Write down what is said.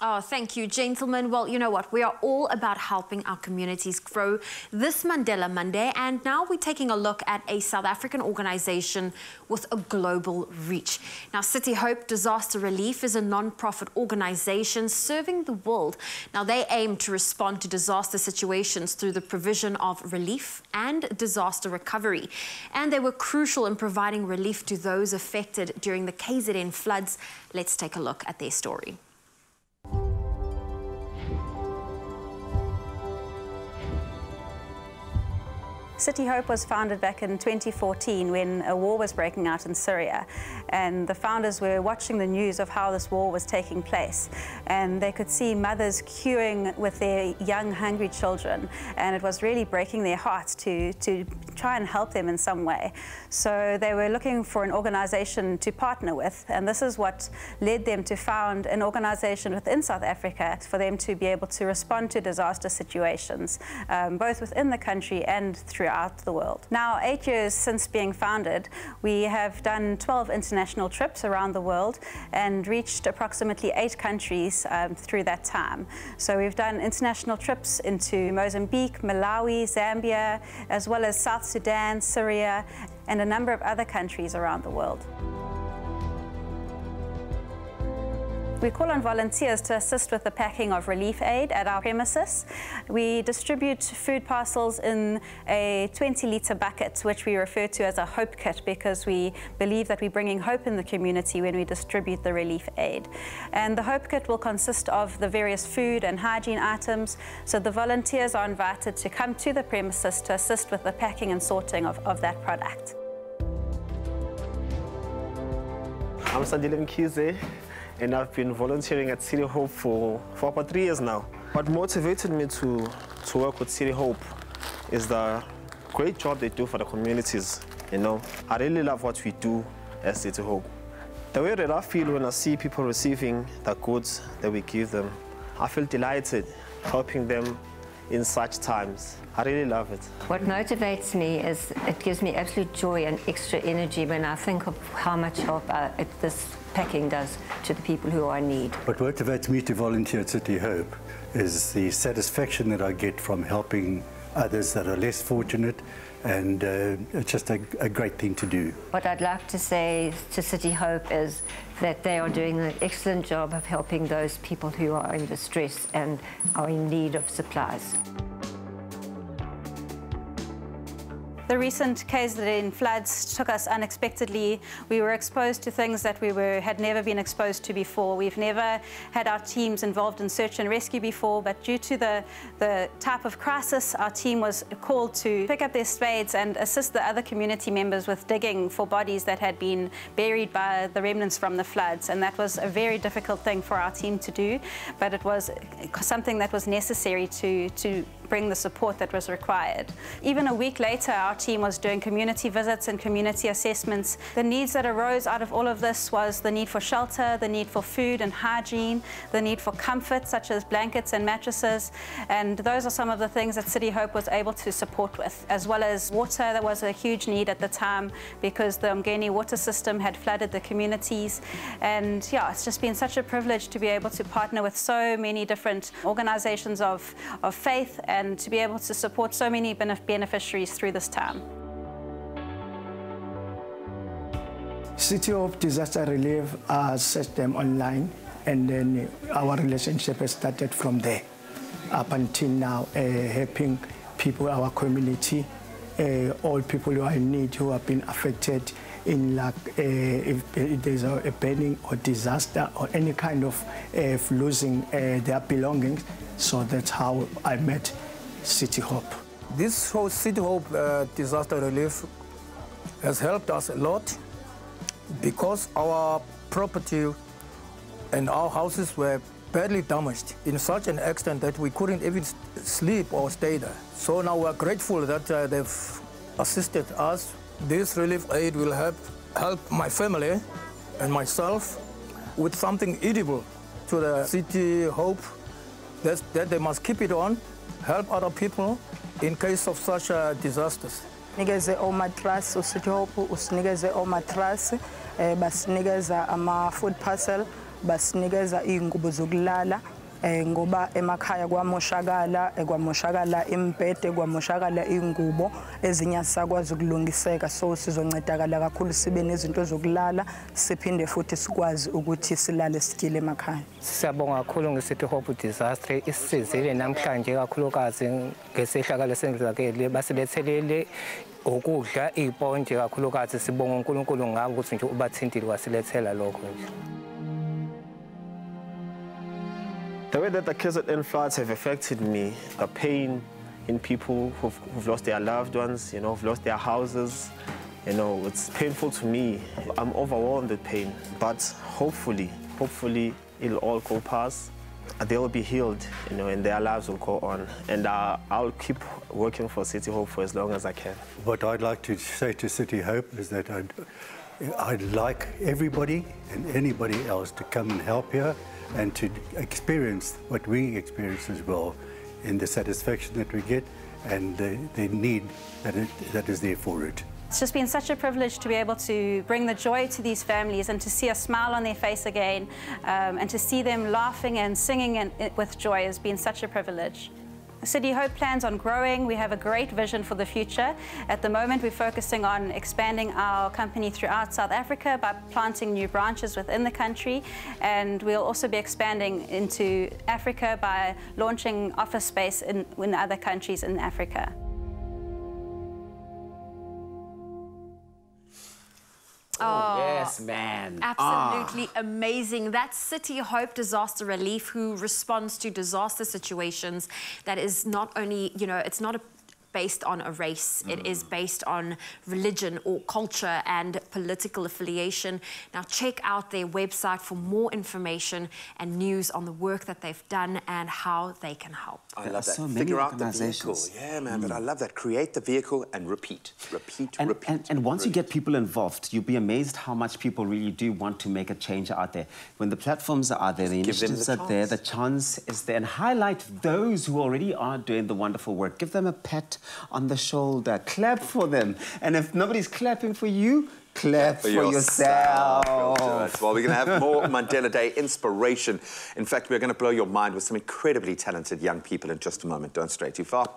Oh, thank you, gentlemen. Well, you know what? We are all about helping our communities grow this Mandela Monday, and now we're taking a look at a South African organization with a global reach. Now, CityHope Disaster Relief is a non-profit organization serving the world. Now, they aim to respond to disaster situations through the provision of relief and disaster recovery. And they were crucial in providing relief to those affected during the KZN floods. Let's take a look at their story. CityHope was founded back in 2014 when a war was breaking out in Syria, and the founders were watching the news of how this war was taking place, and they could see mothers queuing with their young hungry children, and it was really breaking their hearts to try and help them in some way. So they were looking for an organization to partner with, and this is what led them to found an organization within South Africa for them to be able to respond to disaster situations, both within the country and throughout the world. Now, 8 years since being founded, we have done 12 international trips around the world and reached approximately 8 countries through that time. So we've done international trips into Mozambique, Malawi, Zambia, as well as South Sudan, Syria, and a number of other countries around the world. We call on volunteers to assist with the packing of relief aid at our premises. We distribute food parcels in a 20-litre bucket, which we refer to as a hope kit, because we believe that we're bringing hope in the community when we distribute the relief aid. And the hope kit will consist of the various food and hygiene items, so the volunteers are invited to come to the premises to assist with the packing and sorting of that product. I'm Sandile Mkhize, and I've been volunteering at CityHope for about 3 years now. What motivated me to work with CityHope is the great job they do for the communities. You know, I really love what we do at CityHope. The way that I feel when I see people receiving the goods that we give them, I feel delighted helping them in such times. I really love it. What motivates me is it gives me absolute joy and extra energy when I think of how much help this packing does to the people who are in need. What motivates me to volunteer at CityHope is the satisfaction that I get from helping others that are less fortunate, and it's just a great thing to do. What I'd like to say to CityHope is that they are doing an excellent job of helping those people who are in distress and are in need of supplies. The recent KZN floods took us unexpectedly. We were exposed to things that we had never been exposed to before. We've never had our teams involved in search and rescue before, but due to the type of crisis, our team was called to pick up their spades and assist the other community members with digging for bodies that had been buried by the remnants from the floods. And that was a very difficult thing for our team to do, but it was something that was necessary to bring the support that was required. Even a week later, our team was doing community visits and community assessments. The needs that arose out of all of this was the need for shelter, the need for food and hygiene, the need for comfort, such as blankets and mattresses, and those are some of the things that CityHope was able to support with, as well as water. That was a huge need at the time because the Umgeni water system had flooded the communities. And yeah, it's just been such a privilege to be able to partner with so many different organizations of faith and to be able to support so many beneficiaries through this time. CityHope Disaster Relief searched them online, and then our relationship has started from there up until now, helping people, our community, all people who are in need, who have been affected in, like, if there's a burning or disaster or any kind of losing their belongings. So that's how I met CityHope. This whole CityHope disaster relief has helped us a lot because our property and our houses were badly damaged in such an extent that we couldn't even sleep or stay there. So now we're grateful that they've assisted us. This relief aid will help my family and myself with something edible to the CityHope, that they must keep it on, help other people in case of such disasters. Nigeze omatras usihope usinikeze omatras basinikeza ama food parcel basinikeza iy'ngubo zokulala ngoba emakhaya kwamoshakala imbhede, kwamoshakala iy'ngubo ezinye asisakwazi ukulungiseka, so sizoncedakala kakhulu sibe nezinto zokulala siphinde futhi sikwazi ukuthi silale sityile emakhaya. Siyabonga kakhulu nge-CityHope disaster isizile namhlanje kakhulukazi ngesehlakalo esenzakele basibethelele ukudla iponje kakhulukazi sibonga uNkulunkulu ngabo ukuthi nje ubathintile wasilethela lokho nje. The way that the KZN floods have affected me, the pain in people who've lost their loved ones, you know, who've lost their houses, you know, it's painful to me. I'm overwhelmed with pain, but hopefully it'll all go past. They'll be healed, you know, and their lives will go on. And I'll keep working for CityHope for as long as I can. What I'd like to say to CityHope is that I'd like everybody and anybody else to come and help here and to experience what we experience as well in the satisfaction that we get and the need that is there for it. It's just been such a privilege to be able to bring the joy to these families and to see a smile on their face again and to see them laughing and singing with joy has been such a privilege. CityHope plans on growing. We have a great vision for the future. At the moment, we're focusing on expanding our company throughout South Africa by planting new branches within the country. And we'll also be expanding into Africa by launching office space in other countries in Africa. Oh, yes, man. Absolutely amazing. That's CityHope Disaster Relief, who responds to disaster situations. That is not only, you know, it's not based on a race. It is based on religion or culture and political affiliation. Now check out their website for more information and news on the work that they've done and how they can help. I love that. So many Figure out the organizations. vehicle. Yeah, man, but I love that. Create the vehicle and repeat. Repeat. And once you get people involved, you'll be amazed how much people really do want to make a change out there. When the platforms are there, the initiatives are there, the chance is there, and highlight those who already are doing the wonderful work. Give them a pat on the shoulder, clap for them. And if nobody's clapping for you, clap for yourself. Well, we're going to have more Mandela Day inspiration. In fact, we're going to blow your mind with some incredibly talented young people in just a moment. Don't stray too far.